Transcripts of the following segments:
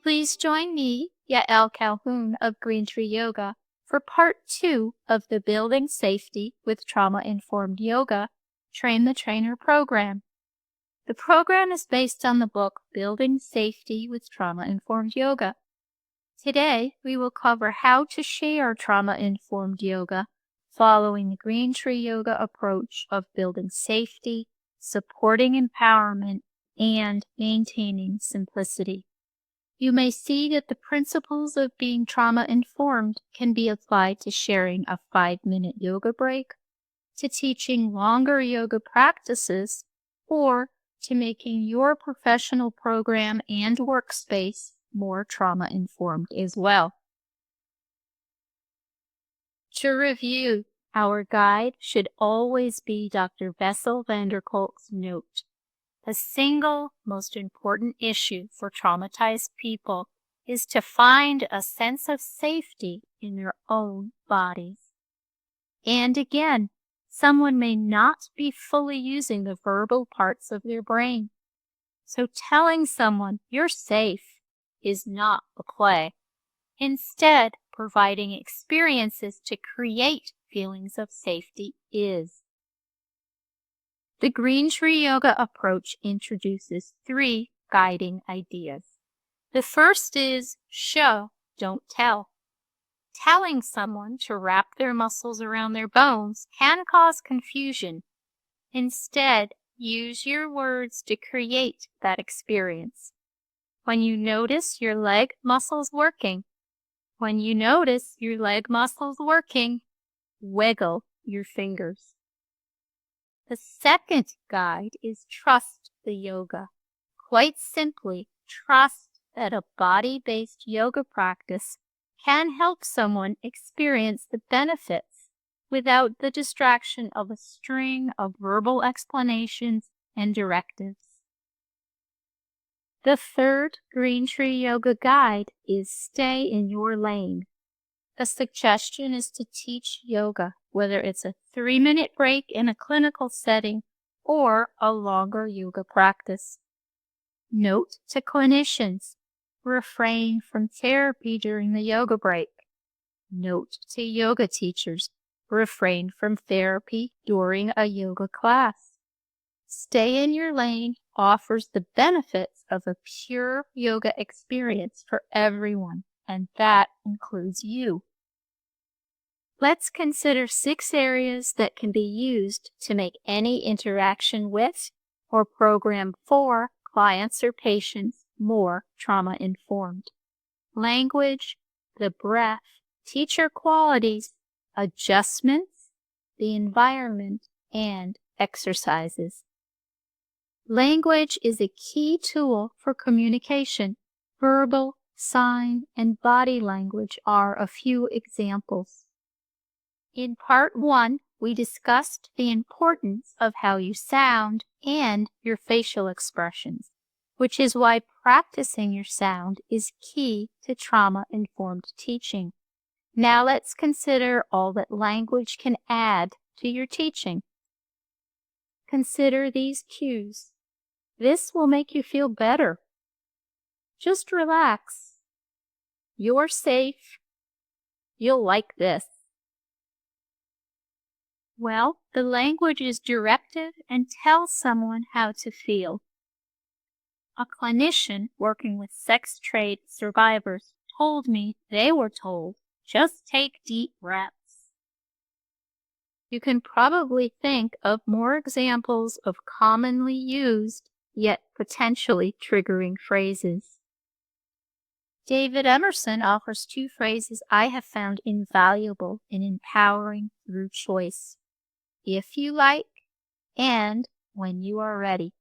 Please join me, Yael Calhoun of Green Tree Yoga, for part 2 of the Building Safety with Trauma-Informed Yoga Train the Trainer program. The program is based on the book Building Safety with Trauma-Informed Yoga. Today, we will cover how to share trauma-informed yoga following the Green Tree Yoga approach of building safety, supporting empowerment, and maintaining simplicity. You may see that the principles of being trauma-informed can be applied to sharing a 5-minute yoga break, to teaching longer yoga practices, or to making your professional program and workspace more trauma-informed as well. To review, our guide should always be Dr. Bessel van der Kolk's note. The single most important issue for traumatized people is to find a sense of safety in their own bodies. And again, someone may not be fully using the verbal parts of their brain. So telling someone you're safe is not a play. Instead, providing experiences to create feelings of safety is. The Green Tree Yoga approach introduces 3 guiding ideas. The first is show, don't tell. Telling someone to wrap their muscles around their bones can cause confusion. Instead, use your words to create that experience. When you notice your leg muscles working, wiggle your fingers. The second guide is trust the yoga. Quite simply, trust that a body-based yoga practice can help someone experience the benefits without the distraction of a string of verbal explanations and directives. The third Green Tree Yoga guide is stay in your lane. The suggestion is to teach yoga, whether it's a 3-minute break in a clinical setting or a longer yoga practice. Note to clinicians, refrain from therapy during the yoga break. Note to yoga teachers, refrain from therapy during a yoga class. Stay in your lane offers the benefits of a pure yoga experience for everyone, and that includes you. Let's consider 6 areas that can be used to make any interaction with or program for clients or patients more trauma-informed. Language, the breath, teacher qualities, adjustments, the environment, and exercises. Language is a key tool for communication. Verbal, sign, and body language are a few examples. In part 1, we discussed the importance of how you sound and your facial expressions, which is why practicing your sound is key to trauma-informed teaching. Now let's consider all that language can add to your teaching. Consider these cues. This will make you feel better. Just relax. You're safe. You'll like this. Well, the language is directive and tells someone how to feel. A clinician working with sex trade survivors told me they were told, just take deep breaths. You can probably think of more examples of commonly used, yet potentially triggering phrases. David Emerson offers 2 phrases I have found invaluable in empowering through choice. If you like, and when you are ready.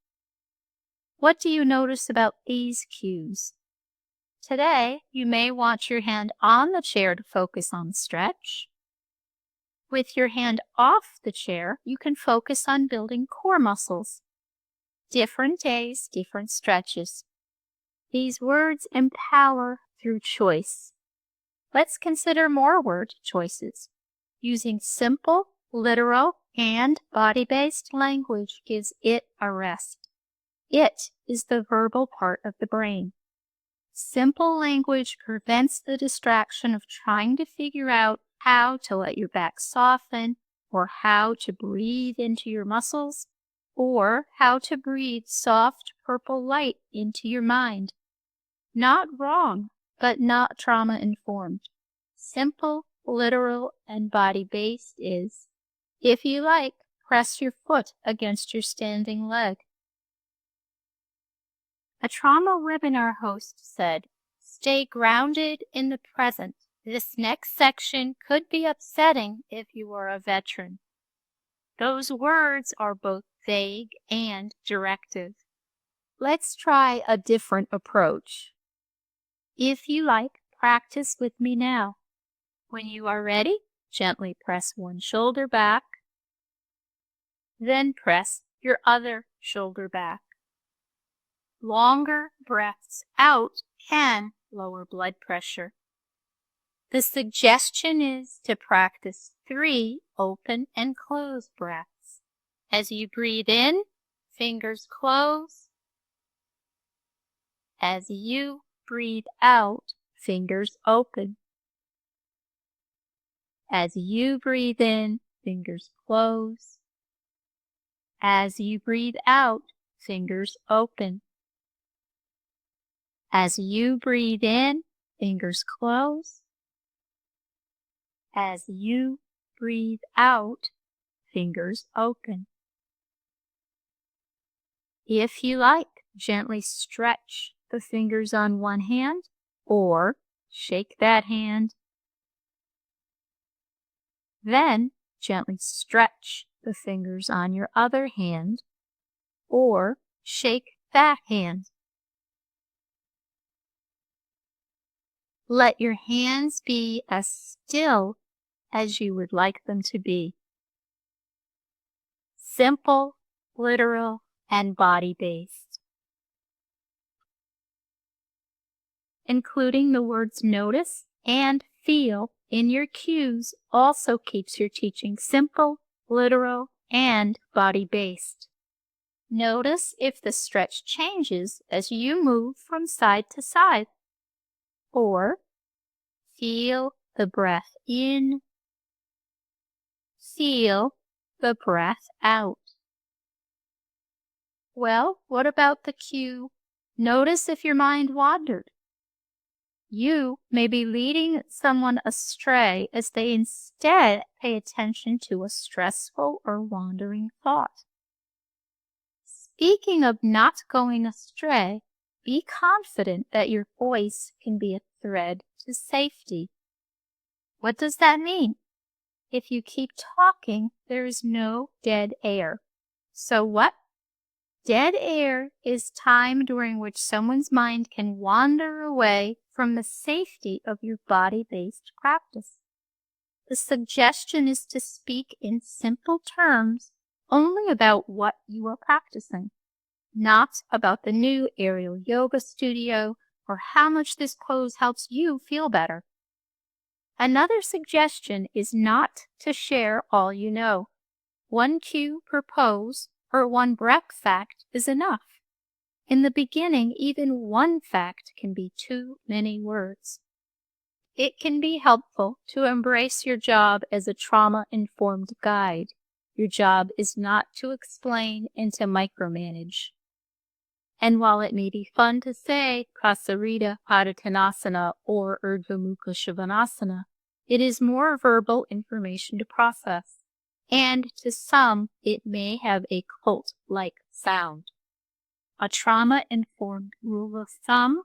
What do you notice about these cues? Today, you may want your hand on the chair to focus on stretch. With your hand off the chair, you can focus on building core muscles. Different days, different stretches. These words empower through choice. Let's consider more word choices. Using simple, literal, and body-based language gives it a rest. It is the verbal part of the brain. Simple language prevents the distraction of trying to figure out how to let your back soften, or how to breathe into your muscles, or how to breathe soft purple light into your mind. Not wrong, but not trauma-informed. Simple, literal, and body-based is, if you like, press your foot against your standing leg. A trauma webinar host said, "Stay grounded in the present. This next section could be upsetting if you are a veteran." Those words are both vague and directive. Let's try a different approach. If you like, practice with me now. When you are ready, gently press one shoulder back, then press your other shoulder back. Longer breaths out can lower blood pressure. The suggestion is to practice 3 open and close breaths. As you breathe in, fingers close. As you breathe out, fingers open. As you breathe in, fingers close. As you breathe out, fingers open. As you breathe in, fingers close. As you breathe out, fingers open. If you like, gently stretch the fingers on one hand or shake that hand. Then gently stretch the fingers on your other hand or shake that hand. Let your hands be as still as you would like them to be. Simple, literal, and body-based. Including the words notice and feel in your cues also keeps your teaching simple, literal, and body-based. Notice if the stretch changes as you move from side to side, or feel the breath in, feel the breath out. Well, what about the cue? Notice if your mind wandered. You may be leading someone astray as they instead pay attention to a stressful or wandering thought. Speaking of not going astray, be confident that your voice can be a thread to safety. What does that mean? If you keep talking, there is no dead air. So what? Dead air is time during which someone's mind can wander away from the safety of your body-based practice. The suggestion is to speak in simple terms only about what you are practicing, not about the new aerial yoga studio or how much this pose helps you feel better. Another suggestion is not to share all you know. One cue per pose or one breath fact is enough. In the beginning, even one fact can be too many words. It can be helpful to embrace your job as a trauma-informed guide. Your job is not to explain and to micromanage. And while it may be fun to say Prasarita Padottanasana or Urdhva Mukha Svanasana, it is more verbal information to process. And to some, it may have a cult-like sound. A trauma-informed rule of thumb: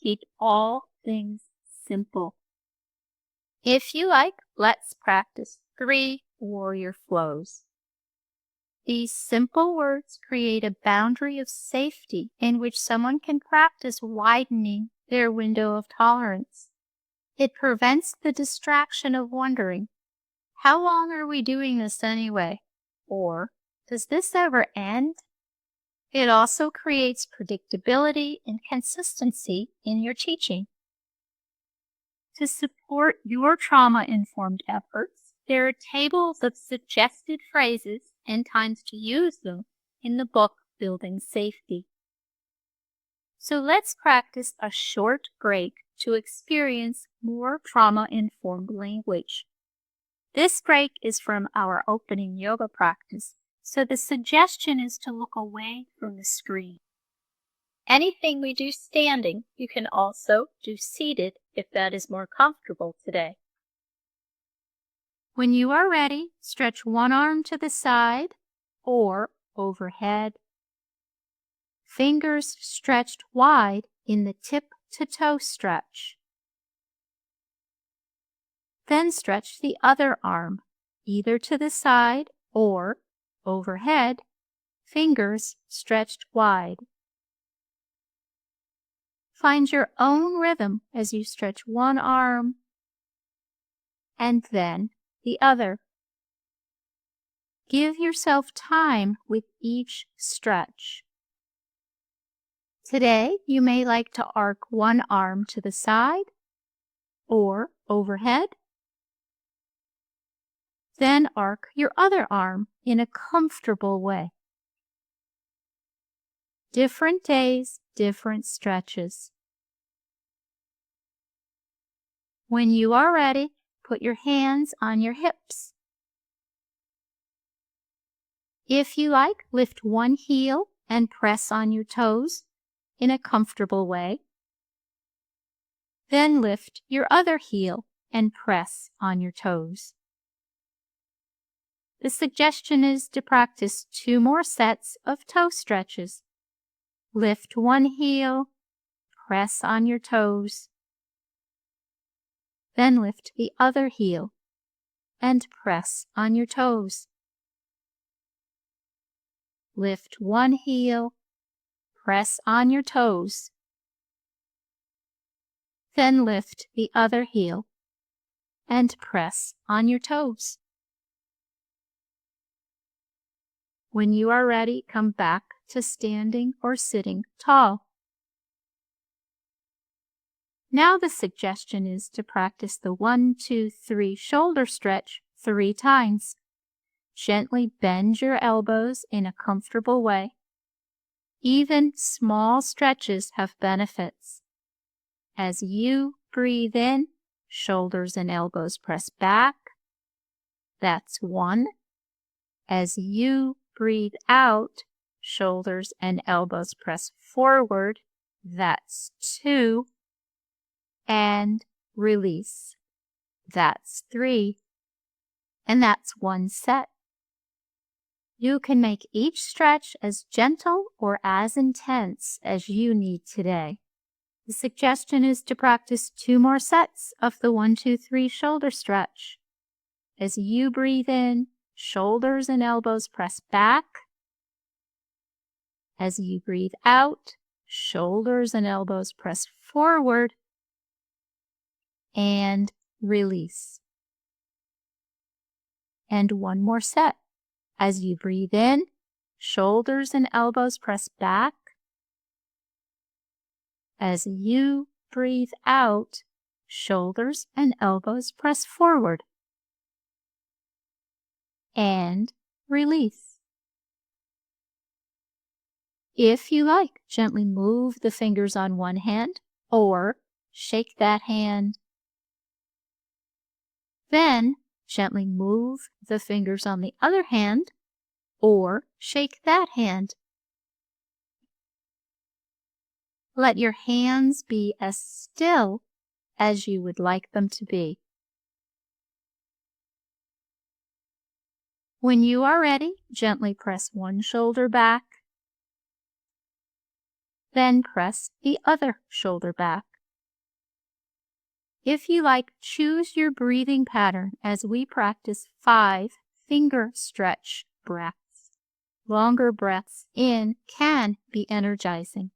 keep all things simple. If you like, let's practice 3 warrior flows. These simple words create a boundary of safety in which someone can practice widening their window of tolerance. It prevents the distraction of wondering, how long are we doing this anyway? Or, does this ever end? It also creates predictability and consistency in your teaching. To support your trauma-informed efforts, there are tables of suggested phrases and times to use them in the book Building Safety. So let's practice a short break to experience more trauma-informed language. This break is from our opening yoga practice, so the suggestion is to look away from the screen. Anything we do standing, you can also do seated if that is more comfortable today. When you are ready, stretch one arm to the side or overhead. Fingers stretched wide in the tip-to-toe stretch. Then stretch the other arm, either to the side or overhead, fingers stretched wide. Find your own rhythm as you stretch one arm and then the other. Give yourself time with each stretch. Today, you may like to arc one arm to the side or overhead. Then arc your other arm in a comfortable way. Different days, different stretches. When you are ready, put your hands on your hips. If you like, lift one heel and press on your toes in a comfortable way. Then lift your other heel and press on your toes. The suggestion is to practice 2 more sets of toe stretches. Lift one heel, press on your toes. Then lift the other heel and press on your toes. Lift one heel, press on your toes. Then lift the other heel and press on your toes. When you are ready, come back to standing or sitting tall. Now the suggestion is to practice the 1, 2, 3 shoulder stretch 3 times. Gently bend your elbows in a comfortable way. Even small stretches have benefits. As you breathe in, shoulders and elbows press back. That's 1. As you breathe out, shoulders and elbows press forward. That's 2. And release. That's 3. And that's 1 set. You can make each stretch as gentle or as intense as you need today. The suggestion is to practice 2 more sets of the 1, 2, 3 shoulder stretch. As you breathe in, shoulders and elbows press back. As you breathe out, shoulders and elbows press forward and release. And 1 more set. As you breathe in, shoulders and elbows press back. As you breathe out, shoulders and elbows press forward. And release. If you like, gently move the fingers on one hand or shake that hand. Then gently move the fingers on the other hand or shake that hand. Let your hands be as still as you would like them to be. When you are ready, gently press one shoulder back, then press the other shoulder back. If you like, choose your breathing pattern as we practice 5 finger stretch breaths. Longer breaths in can be energizing.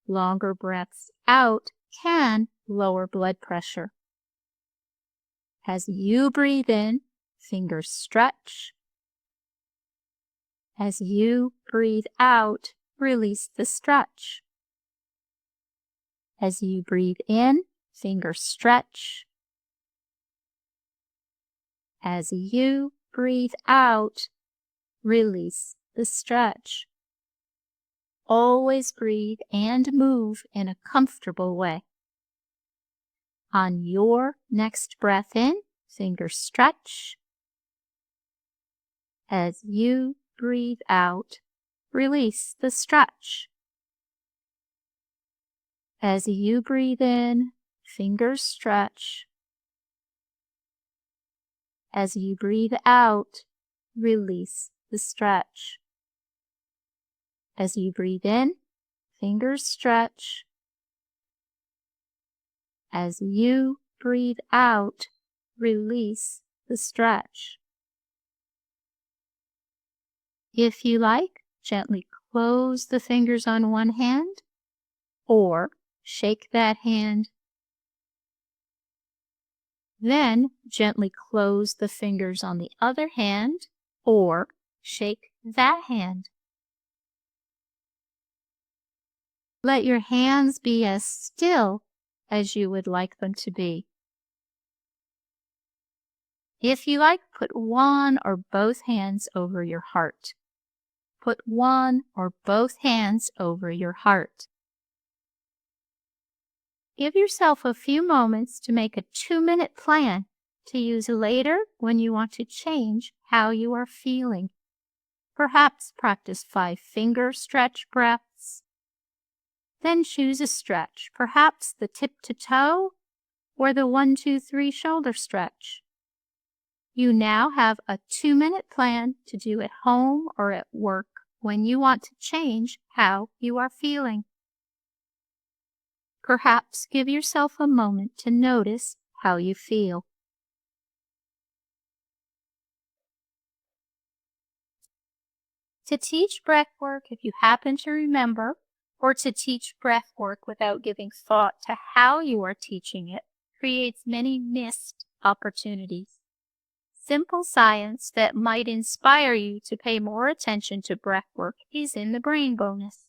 Longer breaths out can lower blood pressure. As you breathe in, fingers stretch. As you breathe out, release the stretch. As you breathe in, fingers stretch. As you breathe out, release the stretch. Always breathe and move in a comfortable way. On your next breath in, fingers stretch. As you breathe out, release the stretch. As you breathe in, fingers stretch. As you breathe out, release the stretch. As you breathe in, fingers stretch. As you breathe out, release the stretch. If you like, gently close the fingers on one hand or shake that hand. Then gently close the fingers on the other hand or shake that hand. Let your hands be as still as you would like them to be. If you like, put one or both hands over your heart. Put one or both hands over your heart. Give yourself a few moments to make a 2-minute plan to use later when you want to change how you are feeling. Perhaps practice 5-finger stretch breaths. Then choose a stretch, perhaps the tip to toe or the 1-2-3 shoulder stretch. You now have a 2-minute plan to do at home or at work when you want to change how you are feeling. Perhaps give yourself a moment to notice how you feel. To teach breath work, if you happen to remember, or to teach breath work without giving thought to how you are teaching it, creates many missed opportunities. Simple science that might inspire you to pay more attention to breath work is in the brain bonus.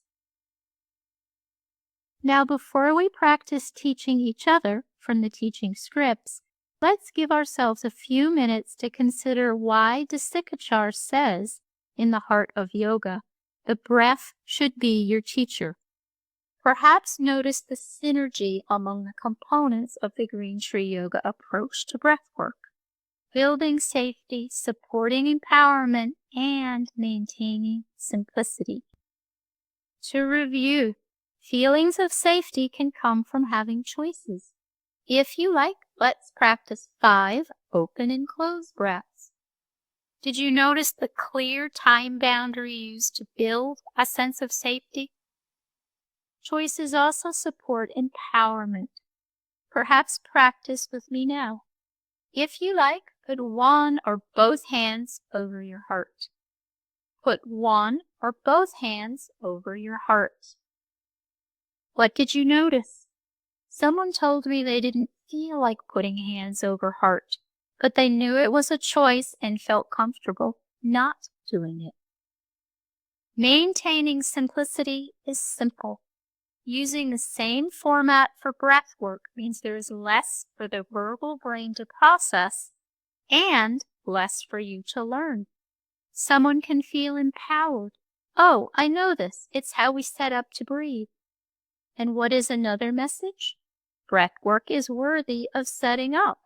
Now, before we practice teaching each other from the teaching scripts, let's give ourselves a few minutes to consider why Desikachar says in the Heart of Yoga, the breath should be your teacher. Perhaps notice the synergy among the components of the Green Tree Yoga approach to breath work. Building safety, supporting empowerment, and maintaining simplicity. To review, feelings of safety can come from having choices. If you like, let's practice 5 open and closed breaths. Did you notice the clear time boundary used to build a sense of safety? Choices also support empowerment. Perhaps practice with me now. If you like, put one or both hands over your heart. Put one or both hands over your heart. What did you notice? Someone told me they didn't feel like putting hands over heart, but they knew it was a choice and felt comfortable not doing it. Maintaining simplicity is simple. Using the same format for breath work means there is less for the verbal brain to process and less for you to learn. Someone can feel empowered. Oh, I know this. It's how we set up to breathe. And what is another message? Breath work is worthy of setting up.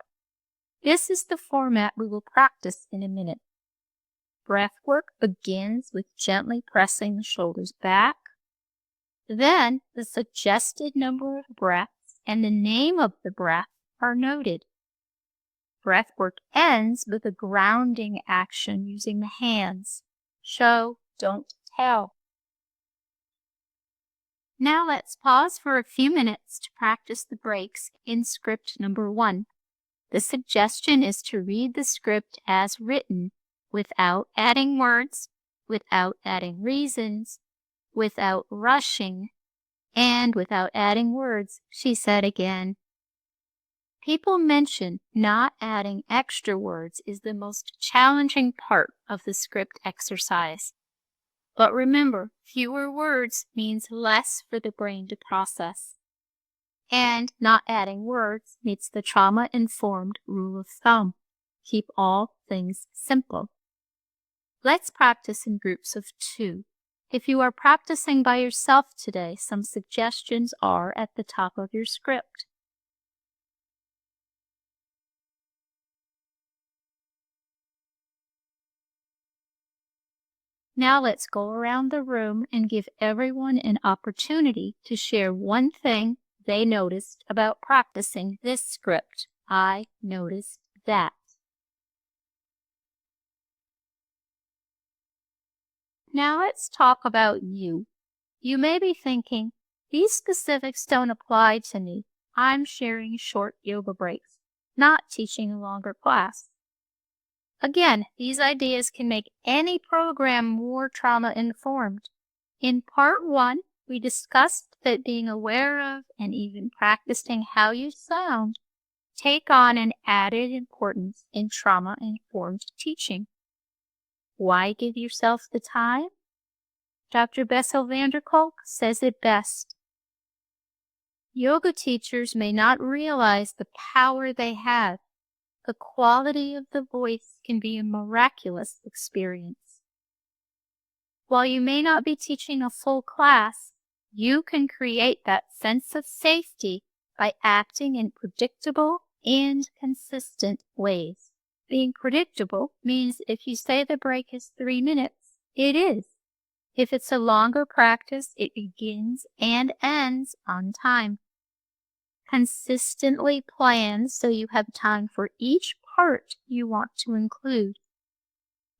This is the format we will practice in a minute. Breath work begins with gently pressing the shoulders back. Then the suggested number of breaths and the name of the breath are noted. Breath work ends with a grounding action using the hands. Show, don't tell. Now let's pause for a few minutes to practice the breaks in script number 1. The suggestion is to read the script as written without adding words, without adding reasons, without rushing, and without adding words, she said again. People mention not adding extra words is the most challenging part of the script exercise. But remember, fewer words means less for the brain to process. And not adding words meets the trauma-informed rule of thumb. Keep all things simple. Let's practice in groups of 2. If you are practicing by yourself today, some suggestions are at the top of your script. Now let's go around the room and give everyone an opportunity to share one thing they noticed about practicing this script. I noticed that. Now let's talk about you. You may be thinking, these specifics don't apply to me. I'm sharing short yoga breaks, not teaching a longer class. Again, these ideas can make any program more trauma-informed. In Part 1, we discussed that being aware of and even practicing how you sound take on an added importance in trauma-informed teaching. Why give yourself the time? Dr. Bessel van der Kolk says it best. Yoga teachers may not realize the power they have. The quality of the voice can be a miraculous experience. While you may not be teaching a full class, you can create that sense of safety by acting in predictable and consistent ways. Being predictable means if you say the break is 3 minutes, it is. If it's a longer practice, it begins and ends on time. Consistently plan so you have time for each part you want to include.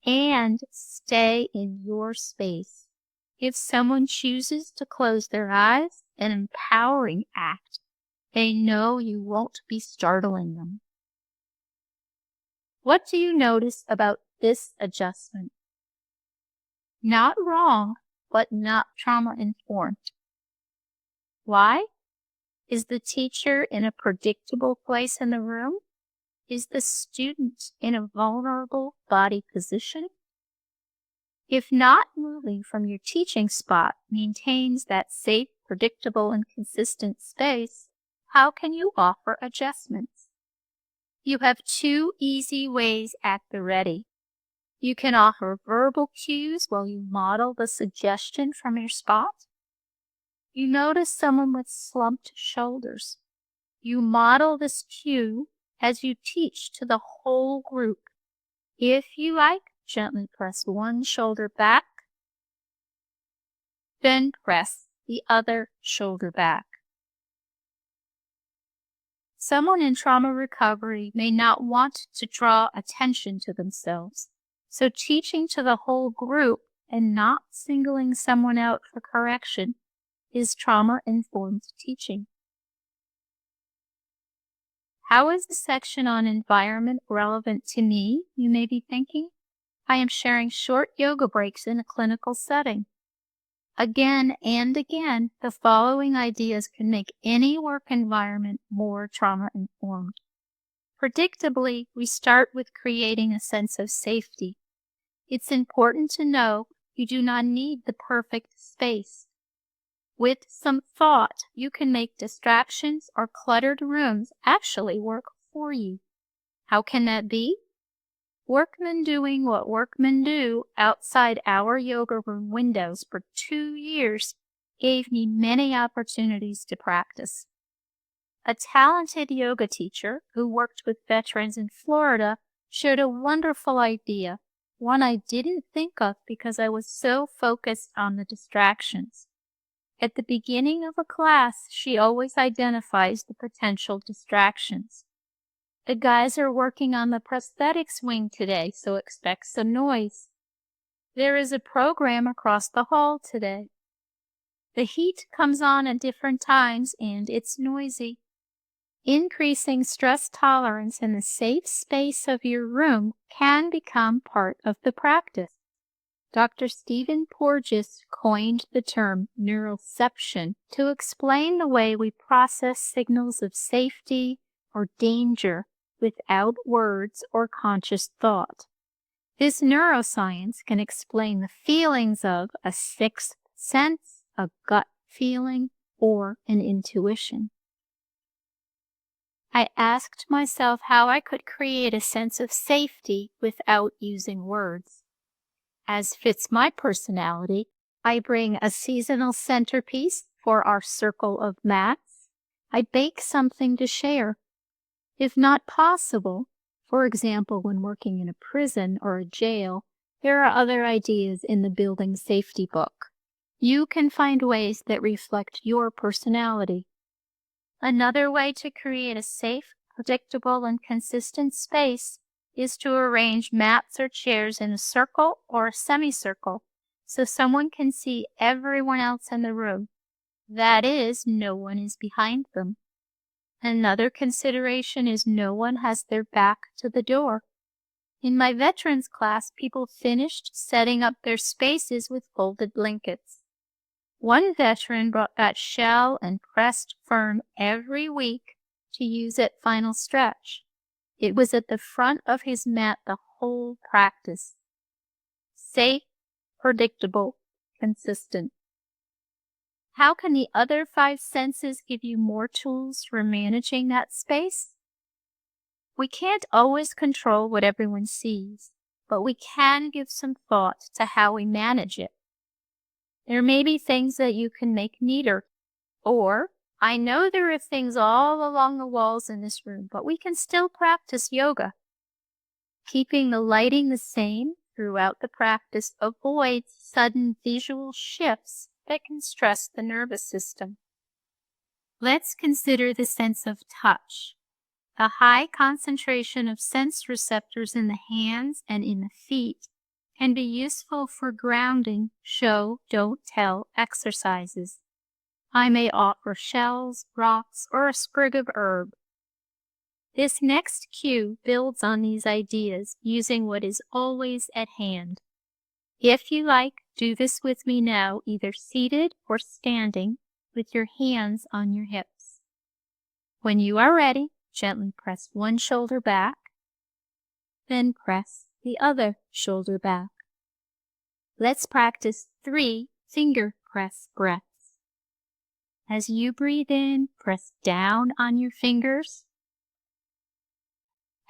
And stay in your space. If someone chooses to close their eyes, an empowering act, they know you won't be startling them. What do you notice about this adjustment? Not wrong, but not trauma-informed. Why? Is the teacher in a predictable place in the room? Is the student in a vulnerable body position? If not moving from your teaching spot maintains that safe, predictable, and consistent space, how can you offer adjustments? You have 2 easy ways at the ready. You can offer verbal cues while you model the suggestion from your spot. You notice someone with slumped shoulders. You model this cue as you teach to the whole group. If you like, gently press one shoulder back, then press the other shoulder back. Someone in trauma recovery may not want to draw attention to themselves, so teaching to the whole group and not singling someone out for correction is trauma-informed teaching. How is the section on environment relevant to me, you may be thinking? I am sharing short yoga breaks in a clinical setting. Again and again, the following ideas can make any work environment more trauma-informed. Predictably, we start with creating a sense of safety. It's important to know you do not need the perfect space. With some thought, you can make distractions or cluttered rooms actually work for you. How can that be? Workmen doing what workmen do outside our yoga room windows for 2 years gave me many opportunities to practice. A talented yoga teacher who worked with veterans in Florida shared a wonderful idea, one I didn't think of because I was so focused on the distractions. At the beginning of a class, she always identifies the potential distractions. The guys are working on the prosthetics wing today, so expect some noise. There is a program across the hall today. The heat comes on at different times and it's noisy. Increasing stress tolerance in the safe space of your room can become part of the practice. Dr. Stephen Porges coined the term neuroception to explain the way we process signals of safety or danger without words or conscious thought. This neuroscience can explain the feelings of a sixth sense, a gut feeling, or an intuition. I asked myself how I could create a sense of safety without using words. As fits my personality, I bring a seasonal centerpiece for our circle of mats. I bake something to share. If not possible, for example, when working in a prison or a jail, there are other ideas in the building safety book. You can find ways that reflect your personality. Another way to create a safe, predictable, and consistent space is to arrange mats or chairs in a circle or a semicircle so someone can see everyone else in the room. That is, no one is behind them. Another consideration is no one has their back to the door. In my veterans class, people finished setting up their spaces with folded blankets. One veteran brought that shell and pressed firm every week to use at final stretch. It was at the front of his mat the whole practice. Safe, predictable, consistent. How can the other 5 senses give you more tools for managing that space? We can't always control what everyone sees, but we can give some thought to how we manage it. There may be things that you can make neater, or I know there are things all along the walls in this room, but we can still practice yoga. Keeping the lighting the same throughout the practice avoids sudden visual shifts that can stress the nervous system. Let's consider the sense of touch. A high concentration of sense receptors in the hands and in the feet can be useful for grounding show, don't tell exercises. I may offer shells, rocks, or a sprig of herb. This next cue builds on these ideas using what is always at hand. If you like, do this with me now, either seated or standing, with your hands on your hips. When you are ready, gently press one shoulder back, then press the other shoulder back. Let's practice 3 finger press breaths. As you breathe in, press down on your fingers.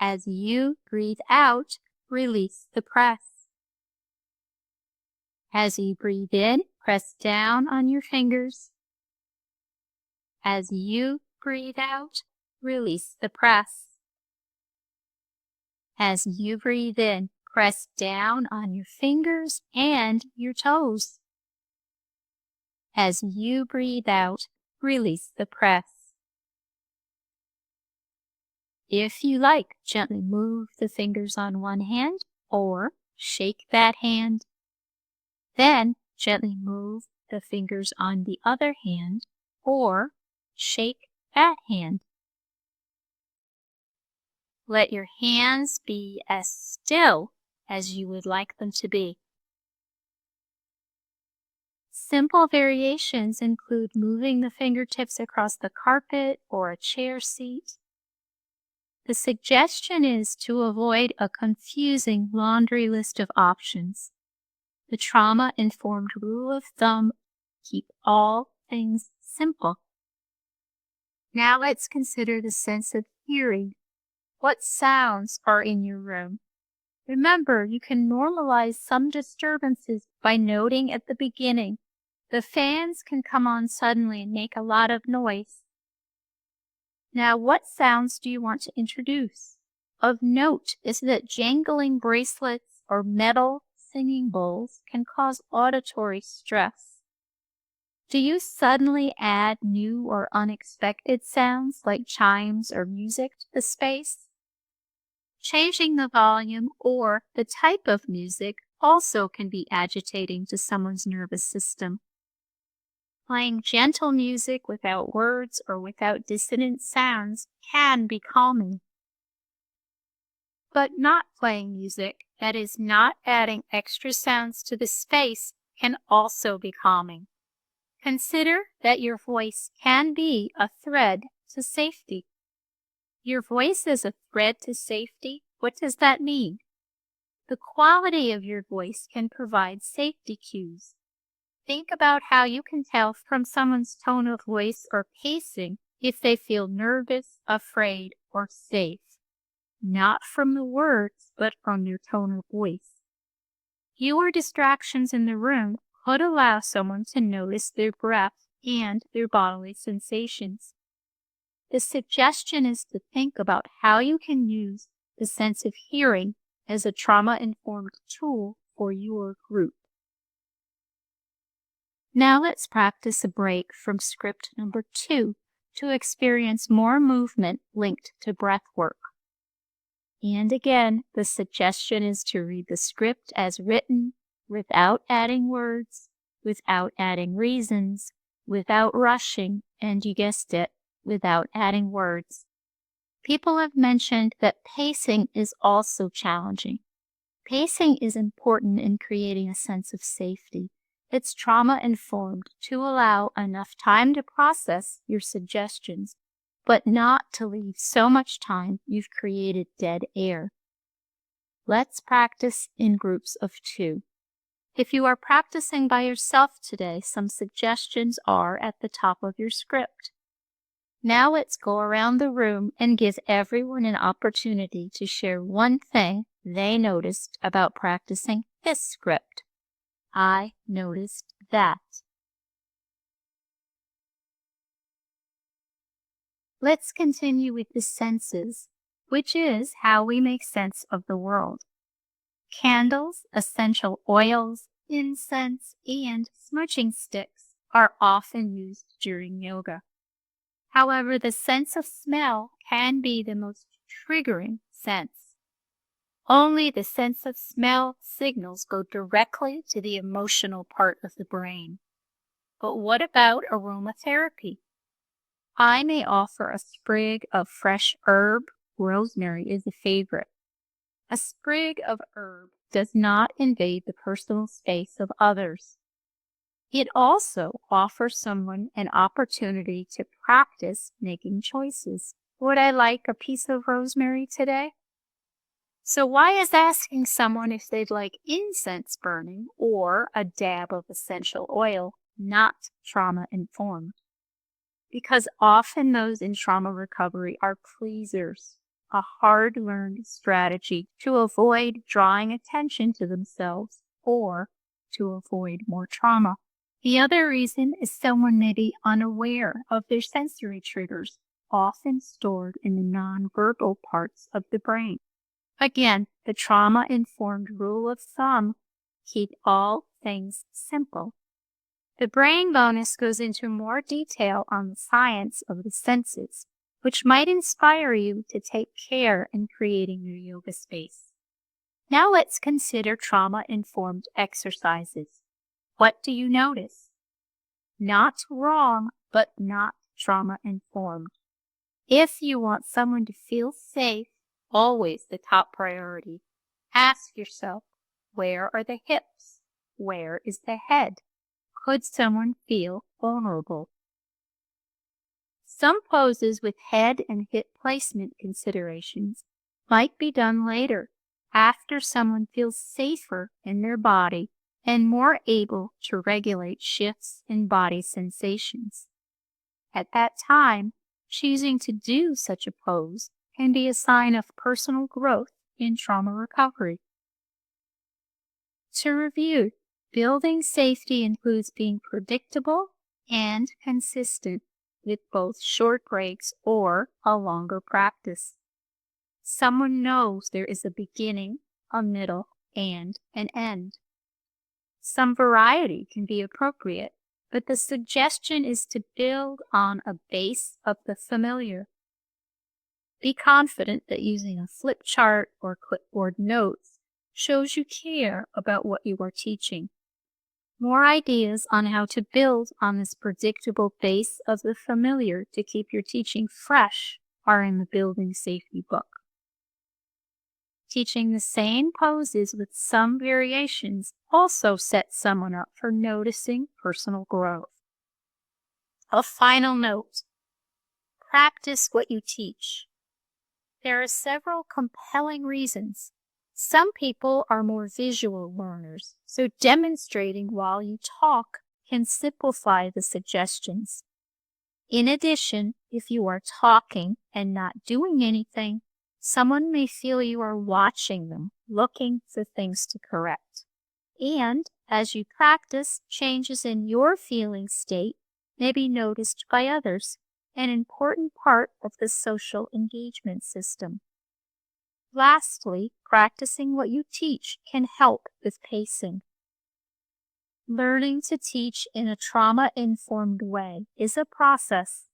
As you breathe out, release the press. As you breathe in, press down on your fingers. As you breathe out, release the press. As you breathe in, press down on your fingers and your toes. As you breathe out, release the press. If you like, gently move the fingers on one hand or shake that hand. Then gently move the fingers on the other hand or shake that hand. Let your hands be as still as you would like them to be. Simple variations include moving the fingertips across the carpet or a chair seat. The suggestion is to avoid a confusing laundry list of options. The trauma-informed rule of thumb: keep all things simple. Now let's consider the sense of hearing. What sounds are in your room? Remember, you can normalize some disturbances by noting at the beginning. The fans can come on suddenly and make a lot of noise. Now, what sounds do you want to introduce? Of note is that jangling bracelets or metal singing bowls can cause auditory stress. Do you suddenly add new or unexpected sounds like chimes or music to the space? Changing the volume or the type of music also can be agitating to someone's nervous system. Playing gentle music without words or without dissonant sounds can be calming. But not playing music that is not adding extra sounds to the space can also be calming. Consider that your voice can be a thread to safety. Your voice is a thread to safety? What does that mean? The quality of your voice can provide safety cues. Think about how you can tell from someone's tone of voice or pacing if they feel nervous, afraid, or safe. Not from the words, but from their tone of voice. Fewer distractions in the room could allow someone to notice their breath and their bodily sensations. The suggestion is to think about how you can use the sense of hearing as a trauma-informed tool for your group. Now let's practice a break from script number 2 to experience more movement linked to breath work. And again, the suggestion is to read the script as written, without adding words, without adding reasons, without rushing, and you guessed it, without adding words. People have mentioned that pacing is also challenging. Pacing is important in creating a sense of safety. It's trauma-informed to allow enough time to process your suggestions, but not to leave so much time you've created dead air. Let's practice in groups of 2. If you are practicing by yourself today, some suggestions are at the top of your script. Now let's go around the room and give everyone an opportunity to share one thing they noticed about practicing this script. I noticed that. Let's continue with the senses, which is how we make sense of the world. Candles, essential oils, incense, and smudging sticks are often used during yoga. However, the sense of smell can be the most triggering sense. Only the sense of smell signals go directly to the emotional part of the brain. But what about aromatherapy? I may offer a sprig of fresh herb. Rosemary is a favorite. A sprig of herb does not invade the personal space of others. It also offers someone an opportunity to practice making choices. Would I like a piece of rosemary today? So why is asking someone if they'd like incense burning or a dab of essential oil not trauma-informed? Because often those in trauma recovery are pleasers, a hard-learned strategy to avoid drawing attention to themselves or to avoid more trauma. The other reason is someone may be unaware of their sensory triggers, often stored in the nonverbal parts of the brain. Again, the trauma-informed rule of thumb: keep all things simple. The brain bonus goes into more detail on the science of the senses, which might inspire you to take care in creating your yoga space. Now let's consider trauma-informed exercises. What do you notice? Not wrong, but not trauma-informed. If you want someone to feel safe, always the top priority, ask yourself, where are the hips? Where is the head? Could someone feel vulnerable? Some poses with head and hip placement considerations might be done later, after someone feels safer in their body and more able to regulate shifts in body sensations. At that time, choosing to do such a pose can be a sign of personal growth in trauma recovery. To review, building safety includes being predictable and consistent with both short breaks or a longer practice. Someone knows there is a beginning, a middle, and an end. Some variety can be appropriate, but the suggestion is to build on a base of the familiar. Be confident that using a flip chart or clipboard notes shows you care about what you are teaching. More ideas on how to build on this predictable base of the familiar to keep your teaching fresh are in the Building Safety book. Teaching the same poses with some variations also sets someone up for noticing personal growth. A final note: practice what you teach. There are several compelling reasons. Some people are more visual learners, so demonstrating while you talk can simplify the suggestions. In addition, if you are talking and not doing anything, someone may feel you are watching them, looking for things to correct. And as you practice, changes in your feeling state may be noticed by others, an important part of the social engagement system. Lastly, practicing what you teach can help with pacing. Learning to teach in a trauma-informed way is a process.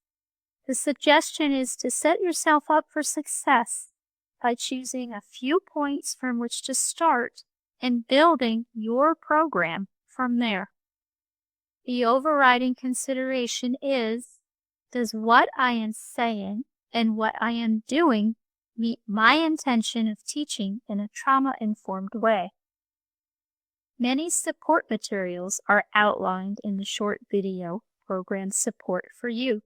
The suggestion is to set yourself up for success by choosing a few points from which to start and building your program from there. The overriding consideration is, does what I am saying and what I am doing meet my intention of teaching in a trauma-informed way? Many support materials are outlined in the short video program Support for You.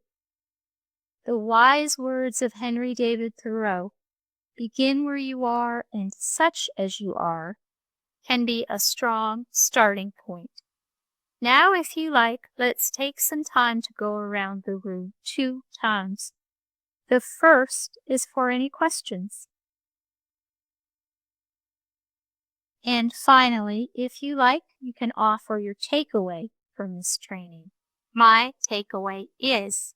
The wise words of Henry David Thoreau, "Begin where you are and such as you are," can be a strong starting point. Now, if you like, let's take some time to go around the room 2 times. The first is for any questions. And finally, if you like, you can offer your takeaway from this training. My takeaway is,